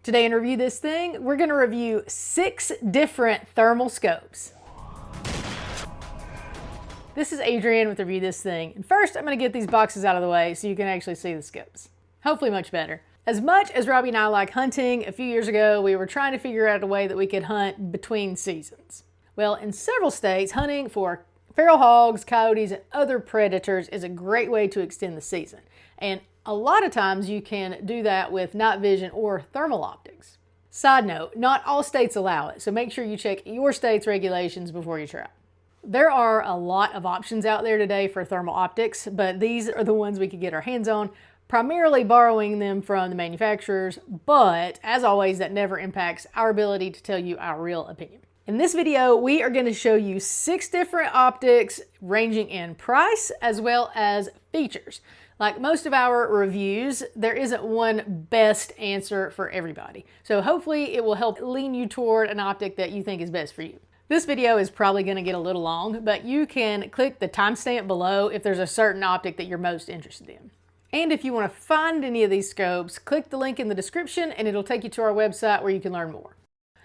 Today in Review This Thing, we're going to review 6 different thermal scopes. This is Adrienne with Review This Thing, and first I'm going to get these boxes out of the way so you can actually see the scopes. Hopefully much better. As much as Robbie and I like hunting, a few years ago we were trying to figure out a way that we could hunt between seasons. Well, in several states, hunting for feral hogs, coyotes, and other predators is a great way to extend the season. And a lot of times you can do that with night vision or thermal optics. Side note, not all states allow it, so make sure you check your state's regulations before you try. There are a lot of options out there today for thermal optics, but these are the ones we could get our hands on, primarily borrowing them from the manufacturers, but as always, that never impacts our ability to tell you our real opinion. In this video, we are going to show you 6 different optics ranging in price as well as features. Like most of our reviews, there isn't one best answer for everybody. So hopefully it will help lean you toward an optic that you think is best for you. This video is probably going to get a little long, but you can click the timestamp below if there's a certain optic that you're most interested in. And if you want to find any of these scopes, click the link in the description and it'll take you to our website where you can learn more.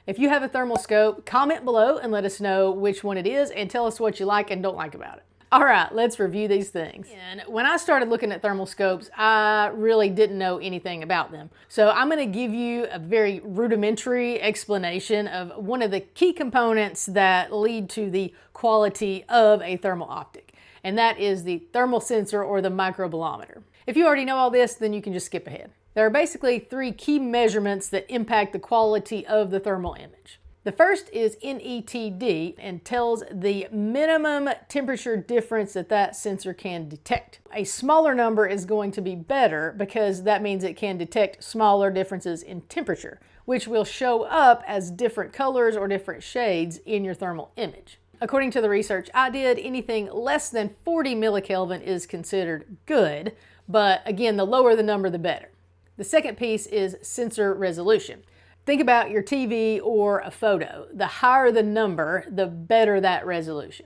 If you have a thermal scope, comment below and let us know which one it is and tell us what you like and don't like about it. All right, let's review these things. And when I started looking at thermal scopes, I really didn't know anything about them. So I'm going to give you a very rudimentary explanation of one of the key components that lead to the quality of a thermal optic. And that is the thermal sensor or the microbolometer. If you already know all this, then you can just skip ahead. There are basically 3 key measurements that impact the quality of the thermal image. The first is NETD and tells the minimum temperature difference that sensor can detect. A smaller number is going to be better because that means it can detect smaller differences in temperature, which will show up as different colors or different shades in your thermal image. According to the research I did, anything less than 40 millikelvin is considered good, but again, the lower the number, the better. The second piece is sensor resolution. Think about your TV or a photo. The higher the number, the better that resolution.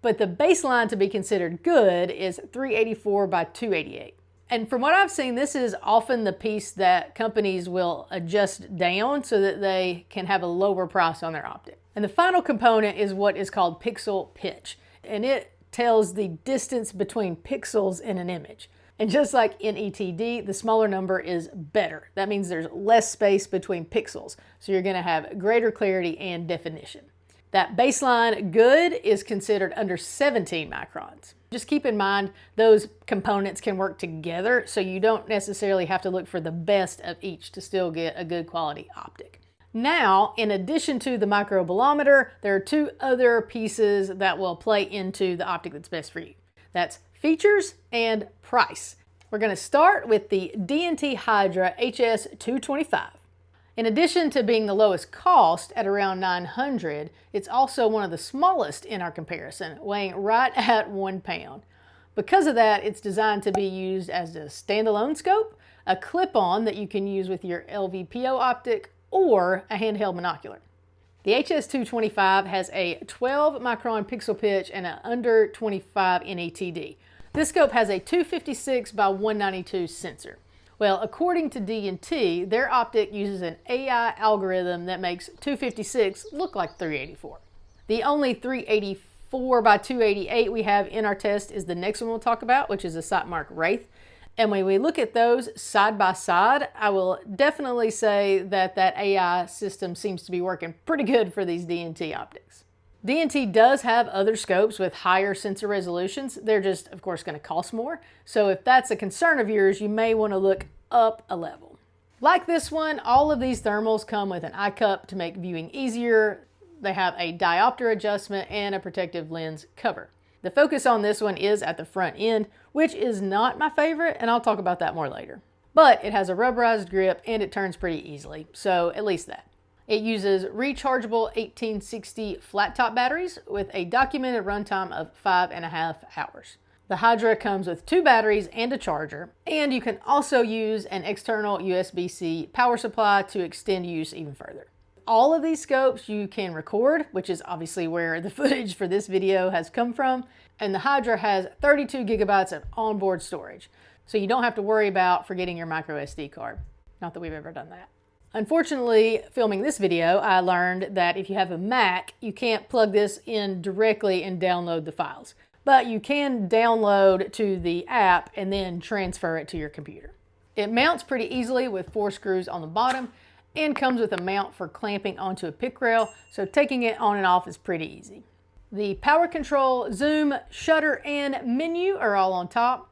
But the baseline to be considered good is 384 by 288. And from what I've seen, this is often the piece that companies will adjust down so that they can have a lower price on their optic. And the final component is what is called pixel pitch. And it tells the distance between pixels in an image. And just like NETD, the smaller number is better. That means there's less space between pixels, so you're going to have greater clarity and definition. That baseline good is considered under 17 microns. Just keep in mind those components can work together, so you don't necessarily have to look for the best of each to still get a good quality optic. Now, in addition to the microbolometer, there are 2 other pieces that will play into the optic that's best for you. That's features and price. We're going to start with the DNT Hydra HS225. In addition to being the lowest cost at around $900, it's also one of the smallest in our comparison, weighing right at 1 pound. Because of that, it's designed to be used as a standalone scope, a clip-on that you can use with your LVPO optic, or a handheld monocular. The HS225 has a 12 micron pixel pitch and an under 25 NETD. This scope has a 256 by 192 sensor. Well, according to DNT, their optic uses an AI algorithm that makes 256 look like 384. The only 384 by 288 we have in our test is the next one we'll talk about, which is a Sightmark Wraith. And when we look at those side by side, I will definitely say that AI system seems to be working pretty good for these DNT optics. DNT does have other scopes with higher sensor resolutions. They're just, of course, going to cost more. So if that's a concern of yours, you may want to look up a level. Like this one, all of these thermals come with an eye cup to make viewing easier. They have a diopter adjustment and a protective lens cover. The focus on this one is at the front end, which is not my favorite, and I'll talk about that more later. But it has a rubberized grip and it turns pretty easily, so at least that. It uses rechargeable 1860 flat top batteries with a documented runtime of 5.5 hours. The Hydra comes with 2 batteries and a charger, and you can also use an external USB-C power supply to extend use even further. All of these scopes you can record, which is obviously where the footage for this video has come from, and the Hydra has 32 gigabytes of onboard storage, so you don't have to worry about forgetting your micro SD card. Not that we've ever done that. Unfortunately, filming this video, I learned that if you have a Mac, you can't plug this in directly and download the files. But you can download to the app and then transfer it to your computer. It mounts pretty easily with 4 screws on the bottom and comes with a mount for clamping onto a pick rail, so taking it on and off is pretty easy. The power control, zoom, shutter, and menu are all on top.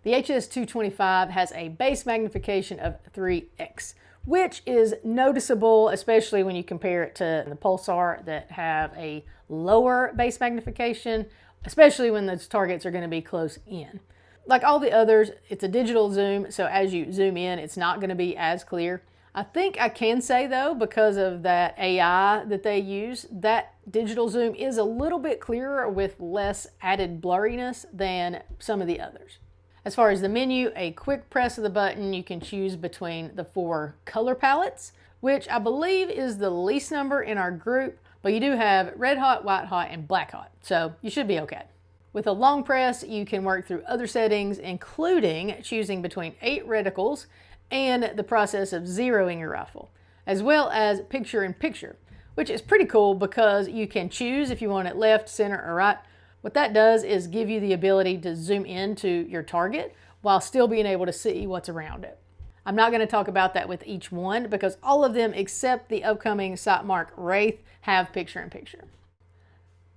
The HS225 has a base magnification of 3x, which is noticeable, especially when you compare it to the Pulsar that have a lower base magnification, especially when those targets are going to be close in. Like all the others, it's a digital zoom, so as you zoom in, it's not going to be as clear. I think I can say though, because of that AI that they use, that digital zoom is a little bit clearer with less added blurriness than some of the others. As far as the menu, a quick press of the button, you can choose between the 4 color palettes, which I believe is the least number in our group, but you do have red hot, white hot, and black hot, so you should be okay. With a long press, you can work through other settings, including choosing between 8 reticles and the process of zeroing your rifle, as well as picture-in-picture, which is pretty cool because you can choose if you want it left, center, or right. What that does is give you the ability to zoom into your target while still being able to see what's around it. I'm not going to talk about that with each one because all of them except the upcoming Sightmark Wraith have picture-in-picture.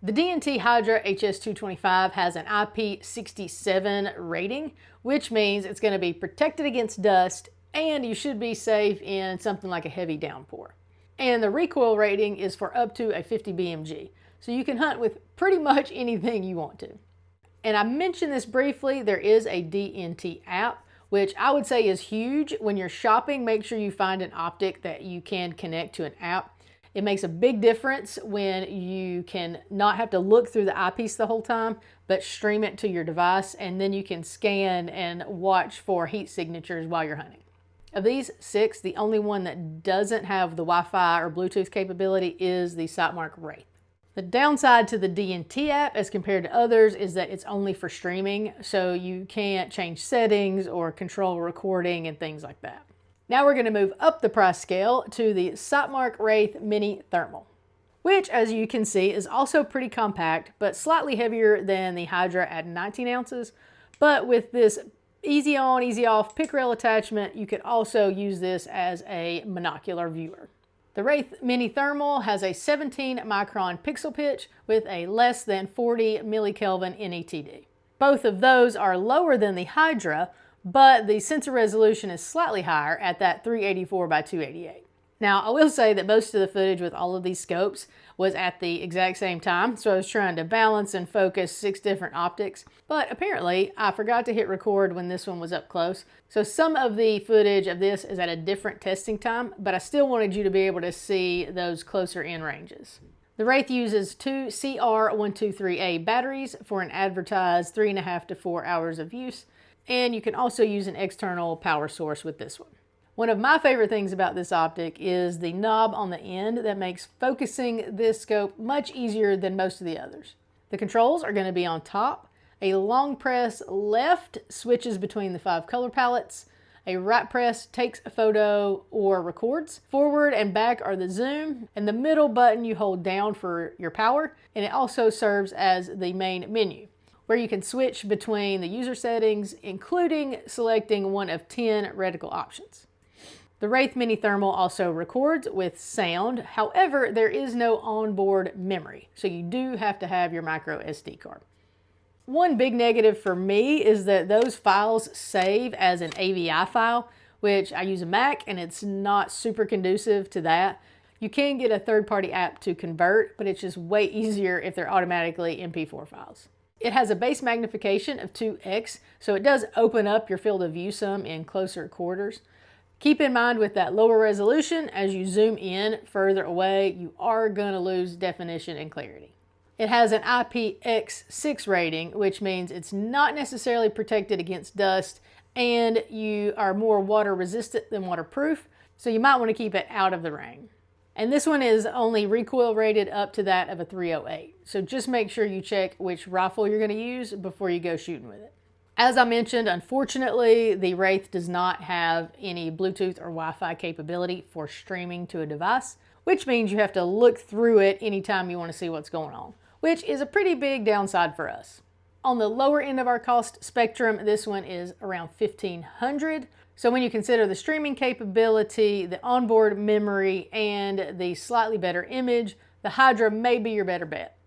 The DNT Hydra HS225 has an IP67 rating, which means it's going to be protected against dust and you should be safe in something like a heavy downpour. And the recoil rating is for up to a 50 BMG, so you can hunt with pretty much anything you want to. And I mentioned this briefly, there is a DNT app, which I would say is huge. When you're shopping, make sure you find an optic that you can connect to an app. It makes a big difference when you can not have to look through the eyepiece the whole time, but stream it to your device, and then you can scan and watch for heat signatures while you're hunting. Of these 6, the only one that doesn't have the Wi-Fi or Bluetooth capability is the Sightmark Wraith. The downside to the DNT app as compared to others is that it's only for streaming, so you can't change settings or control recording and things like that. Now we're going to move up the price scale to the Sightmark Wraith Mini Thermal, which as you can see is also pretty compact, but slightly heavier than the Hydra at 19 ounces. But with this easy on, easy off pick rail attachment, you could also use this as a monocular viewer. The Wraith Mini Thermal has a 17 micron pixel pitch with a less than 40 millikelvin NETD. Both of those are lower than the Hydra, but the sensor resolution is slightly higher at that 384 by 288. Now, I will say that most of the footage with all of these scopes was at the exact same time, so I was trying to balance and focus 6 different optics, but apparently I forgot to hit record when this one was up close, so some of the footage of this is at a different testing time, but I still wanted you to be able to see those closer in ranges. The Wraith uses 2 CR123A batteries for an advertised 3.5 to 4 hours of use, and you can also use an external power source with this one. One of my favorite things about this optic is the knob on the end that makes focusing this scope much easier than most of the others. The controls are going to be on top. A long press left switches between the 5 color palettes. A right press takes a photo or records. Forward and back are the zoom, and the middle button you hold down for your power, and it also serves as the main menu, where you can switch between the user settings, including selecting one of 10 reticle options. The Wraith Mini Thermal also records with sound. However, there is no onboard memory, so you do have to have your micro SD card. One big negative for me is that those files save as an AVI file, which I use a Mac and it's not super conducive to that. You can get a third-party app to convert, but it's just way easier if they're automatically MP4 files. It has a base magnification of 2x, so it does open up your field of view some in closer quarters. Keep in mind with that lower resolution, as you zoom in further away, you are going to lose definition and clarity. It has an IPX6 rating, which means it's not necessarily protected against dust, and you are more water resistant than waterproof, so you might want to keep it out of the rain. And this one is only recoil rated up to that of a 308, so just make sure you check which rifle you're going to use before you go shooting with it. As I mentioned, unfortunately, the Wraith does not have any Bluetooth or Wi-Fi capability for streaming to a device, which means you have to look through it anytime you want to see what's going on, which is a pretty big downside for us. On the lower end of our cost spectrum, this one is around $1,500. So when you consider the streaming capability, the onboard memory, and the slightly better image, the Hydra may be your better bet.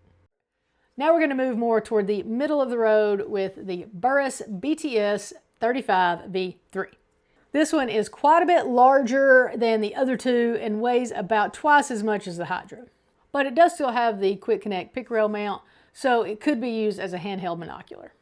Now we're going to move more toward the middle of the road with the Burris BTS35 V2. This one is quite a bit larger than the other two and weighs about twice as much as the Hydra. But it does still have the quick connect pick rail mount, so it could be used as a handheld binocular.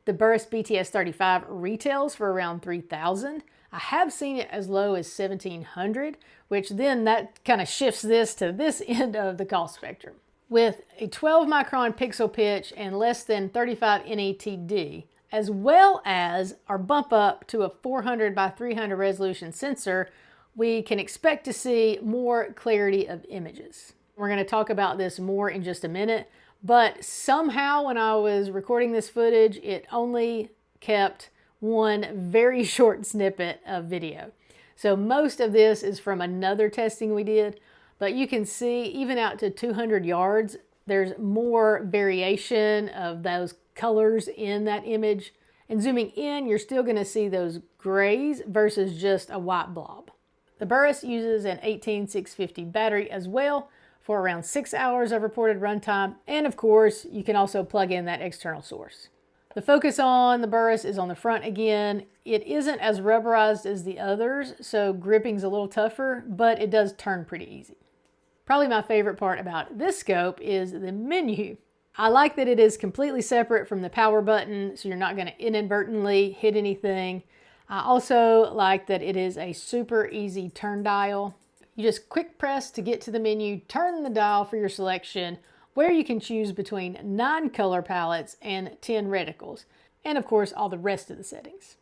The Burris BTS35 retails for around $3,000. I have seen it as low as $1,700, which then that kind of shifts this to this end of the cost spectrum. With a 12 micron pixel pitch and less than 35 NETD, as well as our bump up to a 400 by 300 resolution sensor, we can expect to see more clarity of images. We're going to talk about this more in just a minute, but somehow when I was recording this footage, it only kept one very short snippet of video. So most of this is from another testing we did. But you can see even out to 200 yards, there's more variation of those colors in that image. And zooming in, you're still going to see those grays versus just a white blob. The Burris uses an 18650 battery as well for around 6 hours of reported runtime. And of course, you can also plug in that external source. The focus on the Burris is on the front again. It isn't as rubberized as the others, so gripping's a little tougher, but it does turn pretty easy. Probably my favorite part about this scope is the menu. I like that it is completely separate from the power button, so you're not going to inadvertently hit anything. I also like that it is a super easy turn dial. You just quick press to get to the menu, turn the dial for your selection, where you can choose between 9 color palettes and 10 reticles, and of course all the rest of the settings.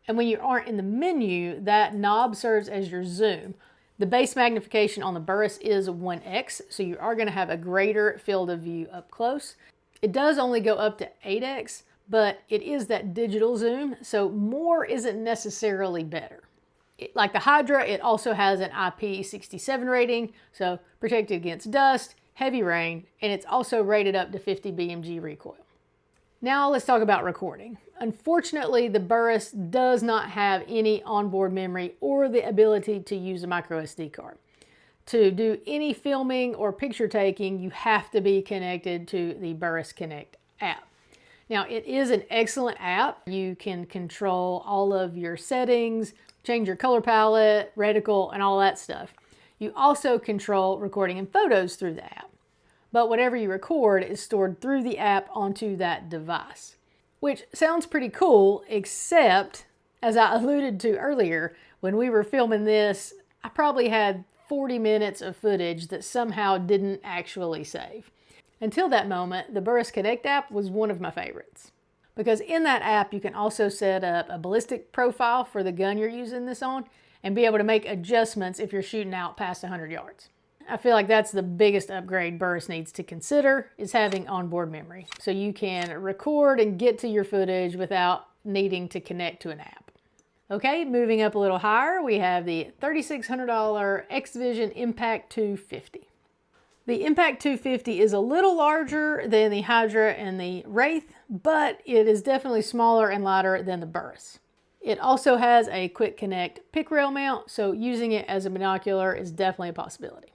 And when you aren't in the menu, that knob serves as your zoom. The base magnification on the Burris is 1x, so you are going to have a greater field of view up close. It does only go up to 8x, but it is that digital zoom, so more isn't necessarily better. Like the Hydra, it also has an IP67 rating, so protected against dust, heavy rain, and it's also rated up to 50 BMG recoil. Now let's talk about recording. Unfortunately, the Burris does not have any onboard memory or the ability to use a micro SD card. To do any filming or picture taking, you have to be connected to the Burris Connect app. Now, it is an excellent app. You can control all of your settings, change your color palette, reticle, and all that stuff. You also control recording and photos through the app. But whatever you record is stored through the app onto that device, which sounds pretty cool, except, as I alluded to earlier, when we were filming this, I probably had 40 minutes of footage that somehow didn't actually save. Until that moment, the Burris Connect app was one of my favorites, because in that app you can also set up a ballistic profile for the gun you're using this on and be able to make adjustments if you're shooting out past 100 yards. I feel like that's the biggest upgrade Burris needs to consider, is having onboard memory, so you can record and get to your footage without needing to connect to an app. Okay, moving up a little higher, we have the $3,600 X-Vision Impact 250. The Impact 250 is a little larger than the Hydra and the Wraith, but it is definitely smaller and lighter than the Burris. It also has a quick connect pick rail mount, so using it as a binocular is definitely a possibility.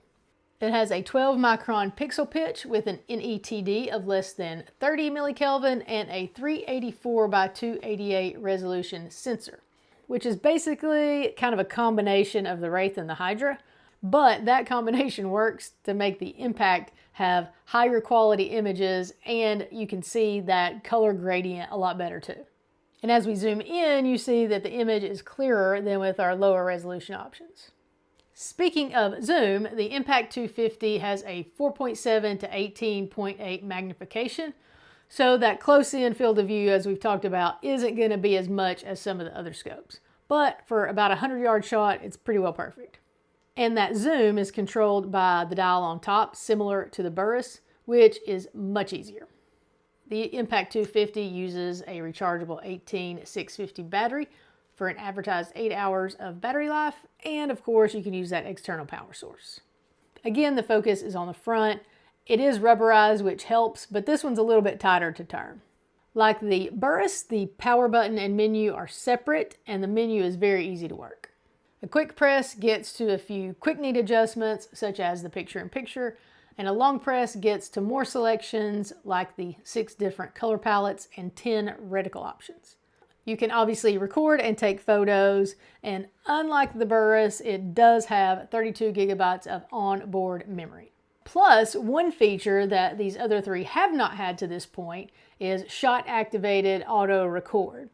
It has a 12 micron pixel pitch with an NETD of less than 30 millikelvin and a 384 by 288 resolution sensor, which is basically kind of a combination of the Wraith and the Hydra, but that combination works to make the Impact have higher quality images, and you can see that color gradient a lot better too. And as we zoom in, you see that the image is clearer than with our lower resolution options. Speaking of zoom, the Impact 250 has a 4.7 to 18.8 magnification, so that close-in field of view, as we've talked about, isn't going to be as much as some of the other scopes. But for about a 100-yard shot, it's pretty well perfect. And that zoom is controlled by the dial on top, similar to the Burris, which is much easier. The Impact 250 uses a rechargeable 18650 battery for an advertised 8 hours of battery life, and of course you can use that external power source. Again, the focus is on the front. It is rubberized, which helps, but this one's a little bit tighter to turn. Like the Burris, the power button and menu are separate, and the menu is very easy to work. A quick press gets to a few quick need adjustments, such as the picture-in-picture, and a long press gets to more selections, like the 6 different color palettes and 10 reticle options. You can obviously record and take photos, and unlike the Burris, it does have 32 gigabytes of onboard memory. Plus, one feature that these other 3 have not had to this point is shot-activated auto record.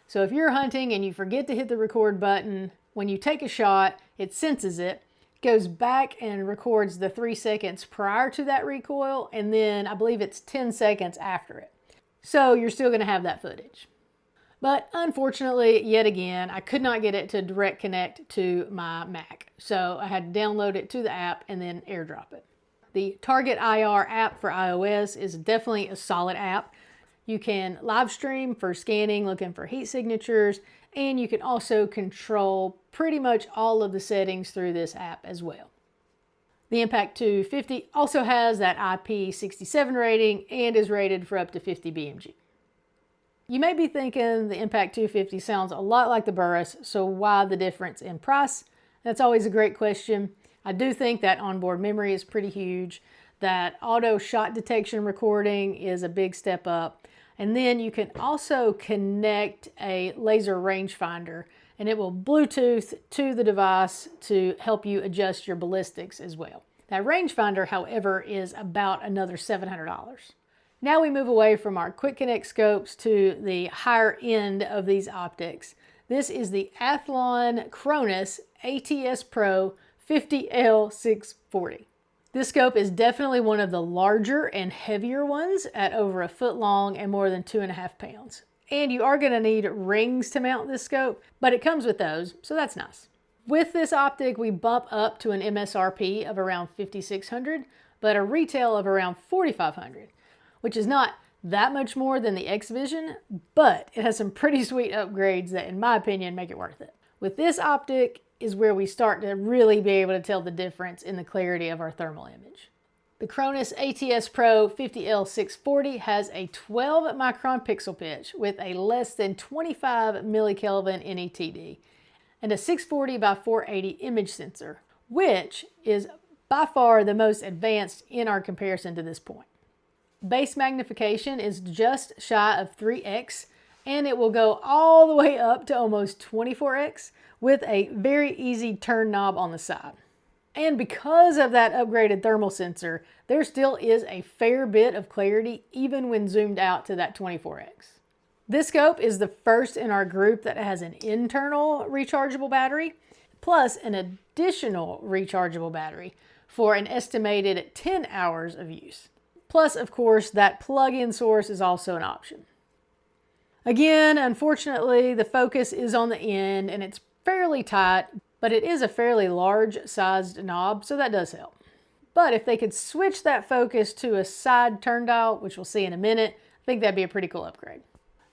So if you're hunting and you forget to hit the record button, when you take a shot, it senses it, goes back and records the 3 seconds prior to that recoil, and then I believe it's 10 seconds after it. So you're still going to have that footage. But unfortunately, yet again, I could not get it to direct connect to my Mac. So I had to download it to the app and then airdrop it. The Target IR app for iOS is definitely a solid app. You can live stream for scanning, looking for heat signatures, and you can also control pretty much all of the settings through this app as well. The Impact 250 also has that IP67 rating and is rated for up to 50 BMG. You may be thinking the Impact 250 sounds a lot like the Burris, so why the difference in price? That's always a great question. I do think that onboard memory is pretty huge, that auto shot detection recording is a big step up, and then you can also connect a laser rangefinder, and it will Bluetooth to the device to help you adjust your ballistics as well. That rangefinder, however, is about another $700. Now we move away from our quick connect scopes to the higher end of these optics. This is the Athlon Cronus ATS Pro 50L640. This scope is definitely one of the larger and heavier ones at over a foot long and more than 2.5 pounds. And you are going to need rings to mount this scope, but it comes with those, so that's nice. With this optic, we bump up to an MSRP of around $5,600, but a retail of around $4,500. Which is not that much more than the X-Vision, but it has some pretty sweet upgrades that, in my opinion, make it worth it. With this optic is where we start to really be able to tell the difference in the clarity of our thermal image. The Cronus ATS Pro 50L640 has a 12 micron pixel pitch with a less than 25 millikelvin NETD and a 640 by 480 image sensor, which is by far the most advanced in our comparison to this point. Base magnification is just shy of 3x, and it will go all the way up to almost 24x with a very easy turn knob on the side. And because of that upgraded thermal sensor, there still is a fair bit of clarity even when zoomed out to that 24x. This scope is the first in our group that has an internal rechargeable battery, plus an additional rechargeable battery for an estimated 10 hours of use. Plus, of course, that plug-in source is also an option. Again, unfortunately, the focus is on the end and it's fairly tight, but it is a fairly large sized knob, so that does help. But if they could switch that focus to a side turn dial, which we'll see in a minute, I think that'd be a pretty cool upgrade.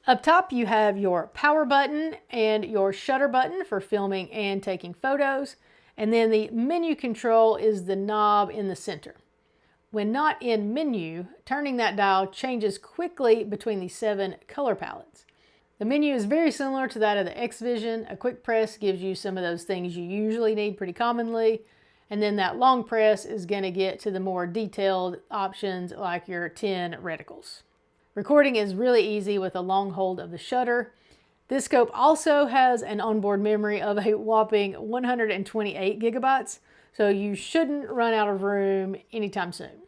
Up top, you have your power button and your shutter button for filming and taking photos. And then the menu control is the knob in the center. When not in menu, turning that dial changes quickly between the 7 color palettes. The menu is very similar to that of the X-Vision. A quick press gives you some of those things you usually need pretty commonly. And then that long press is going to get to the more detailed options like your 10 reticles. Recording is really easy with a long hold of the shutter. This scope also has an onboard memory of a whopping 128 gigabytes, so you shouldn't run out of room anytime soon.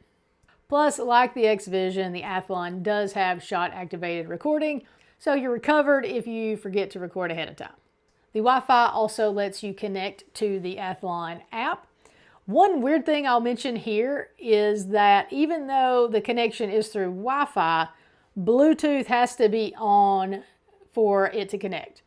Plus, like the X-Vision, the Athlon does have shot-activated recording, so you're recovered if you forget to record ahead of time. The Wi-Fi also lets you connect to the Athlon app. One weird thing I'll mention here is that even though the connection is through Wi-Fi, Bluetooth has to be on for it to connect.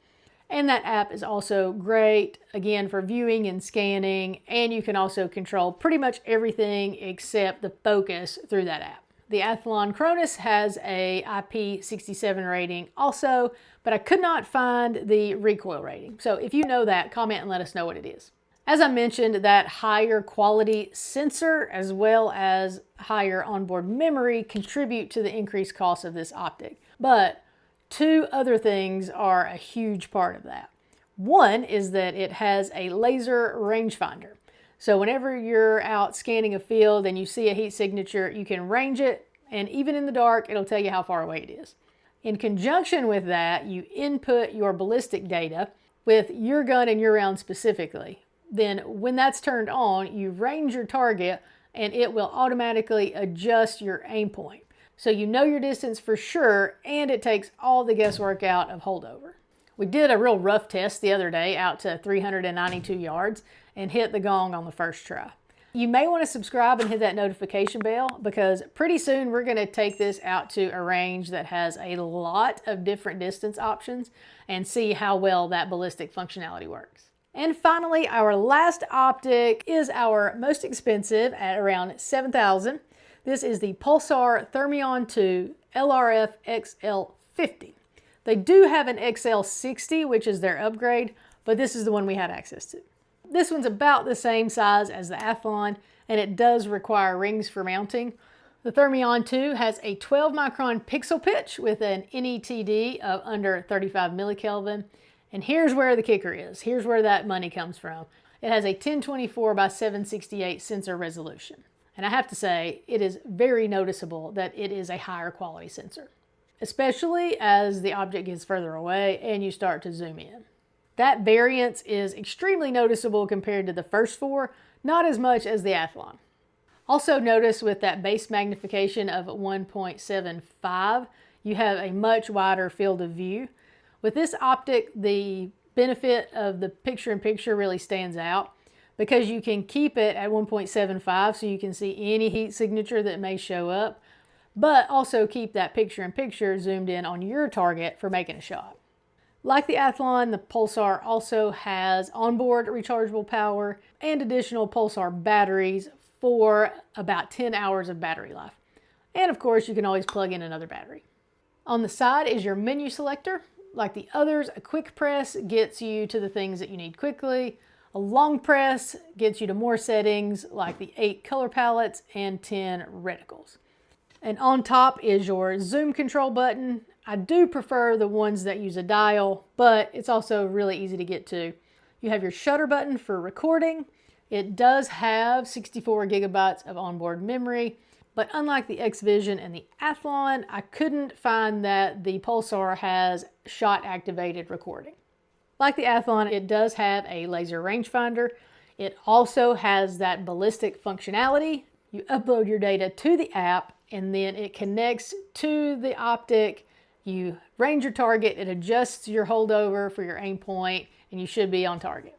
And that app is also great, again, for viewing and scanning, and you can also control pretty much everything except the focus through that app. The Athlon Cronus has a IP67 rating also, but I could not find the recoil rating. So if you know that, comment and let us know what it is. As I mentioned, that higher quality sensor as well as higher onboard memory contribute to the increased cost of this optic. But two other things are a huge part of that. One is that it has a laser rangefinder. So whenever you're out scanning a field and you see a heat signature, you can range it, and even in the dark, it'll tell you how far away it is. In conjunction with that, you input your ballistic data with your gun and your round specifically. Then when that's turned on, you range your target and it will automatically adjust your aim point. So you know your distance for sure, and it takes all the guesswork out of holdover. We did a real rough test the other day out to 392 yards and hit the gong on the first try. You may want to subscribe and hit that notification bell because pretty soon we're going to take this out to a range that has a lot of different distance options and see how well that ballistic functionality works. And finally, our last optic is our most expensive at around $7,000. This is the Pulsar Thermion 2 LRF XL50. They do have an XL60, which is their upgrade, but this is the one we had access to. This one's about the same size as the Athlon, and it does require rings for mounting. The Thermion 2 has a 12 micron pixel pitch with an NETD of under 35 millikelvin. And here's where the kicker is. Here's where that money comes from. It has a 1024 by 768 sensor resolution. And I have to say, it is very noticeable that it is a higher quality sensor, especially as the object gets further away and you start to zoom in. That variance is extremely noticeable compared to the first four, not as much as the Athlon. Also notice with that base magnification of 1.75, you have a much wider field of view. With this optic, the benefit of the picture-in-picture really stands out because you can keep it at 1.75 so you can see any heat signature that may show up, but also keep that picture-in-picture zoomed in on your target for making a shot. Like the Athlon, the Pulsar also has onboard rechargeable power and additional Pulsar batteries for about 10 hours of battery life. And of course, you can always plug in another battery. On the side is your menu selector. Like the others, a quick press gets you to the things that you need quickly. A long press gets you to more settings like the 8 color palettes and 10 reticles. And on top is your zoom control button. I do prefer the ones that use a dial, but it's also really easy to get to. You have your shutter button for recording. It does have 64 gigabytes of onboard memory. But unlike the X-Vision and the Athlon, I couldn't find that the Pulsar has shot-activated recording. Like the Athlon, it does have a laser rangefinder. It also has that ballistic functionality. You upload your data to the app, and then it connects to the optic. You range your target, it adjusts your holdover for your aim point, and you should be on target.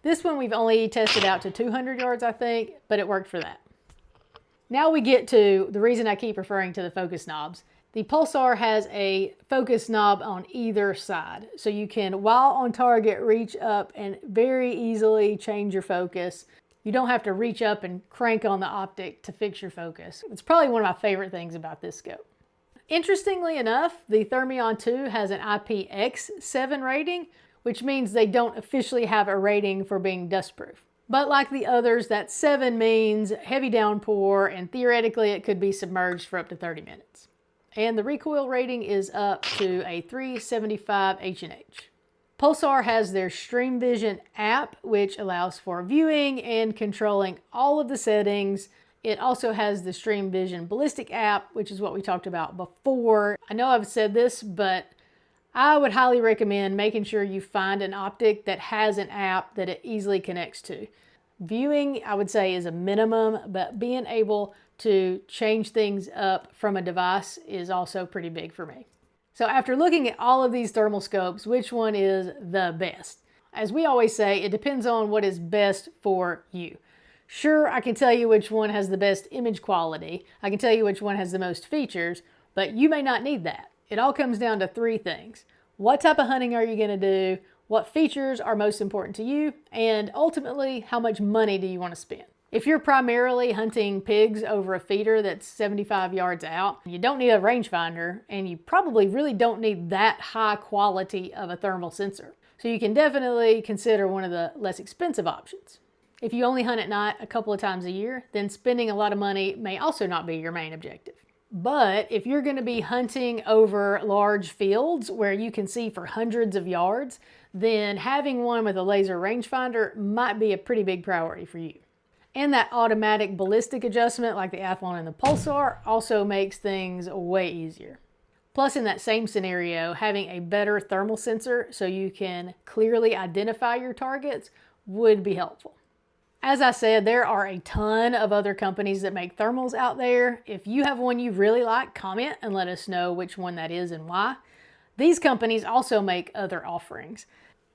This one we've only tested out to 200 yards, I think, but it worked for that. Now we get to the reason I keep referring to the focus knobs. The Pulsar has a focus knob on either side. So you can, while on target, reach up and very easily change your focus. You don't have to reach up and crank on the optic to fix your focus. It's probably one of my favorite things about this scope. Interestingly enough, the Thermion 2 has an IPX7 rating, which means they don't officially have a rating for being dustproof. But like the others, that 7 means heavy downpour, and theoretically it could be submerged for up to 30 minutes. And the recoil rating is up to a 375 H&H. Pulsar has their Stream Vision app, which allows for viewing and controlling all of the settings. It also has the Stream Vision Ballistic app, which is what we talked about before. I know I've said this, but I would highly recommend making sure you find an optic that has an app that it easily connects to. Viewing, I would say, is a minimum, but being able to change things up from a device is also pretty big for me. So after looking at all of these thermal scopes, which one is the best? As we always say, it depends on what is best for you. Sure, I can tell you which one has the best image quality. I can tell you which one has the most features, but you may not need that. It all comes down to 3 things. What type of hunting are you going to do? What features are most important to you? And ultimately, how much money do you want to spend? If you're primarily hunting pigs over a feeder that's 75 yards out, you don't need a rangefinder, and you probably really don't need that high quality of a thermal sensor. So you can definitely consider one of the less expensive options. If you only hunt at night a couple of times a year, then spending a lot of money may also not be your main objective. But if you're going to be hunting over large fields where you can see for hundreds of yards, then having one with a laser rangefinder might be a pretty big priority for you. And that automatic ballistic adjustment like the Athlon and the Pulsar also makes things way easier. Plus, in that same scenario, having a better thermal sensor so you can clearly identify your targets would be helpful. As I said, there are a ton of other companies that make thermals out there. If you have one you really like, comment and let us know which one that is and why. These companies also make other offerings.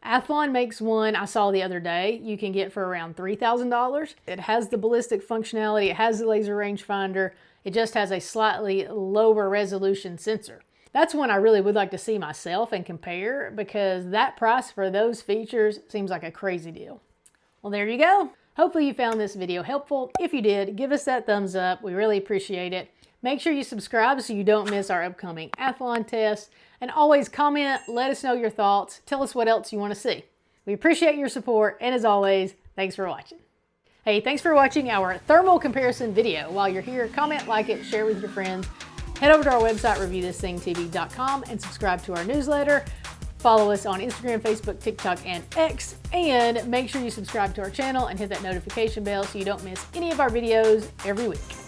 Athlon makes one I saw the other day you can get for around $3,000. It has the ballistic functionality, it has the laser rangefinder, it just has a slightly lower resolution sensor. That's one I really would like to see myself and compare, because that price for those features seems like a crazy deal. Well, there you go. Hopefully you found this video helpful. If you did, give us that thumbs up. We really appreciate it. Make sure you subscribe so you don't miss our upcoming Athlon tests. And always comment, let us know your thoughts, tell us what else you want to see. We appreciate your support, and as always, thanks for watching. Hey, thanks for watching our thermal comparison video. While you're here, comment, like it, share with your friends. Head over to our website, reviewthisthingtv.com, and subscribe to our newsletter. Follow us on Instagram, Facebook, TikTok, and X. And make sure you subscribe to our channel and hit that notification bell so you don't miss any of our videos every week.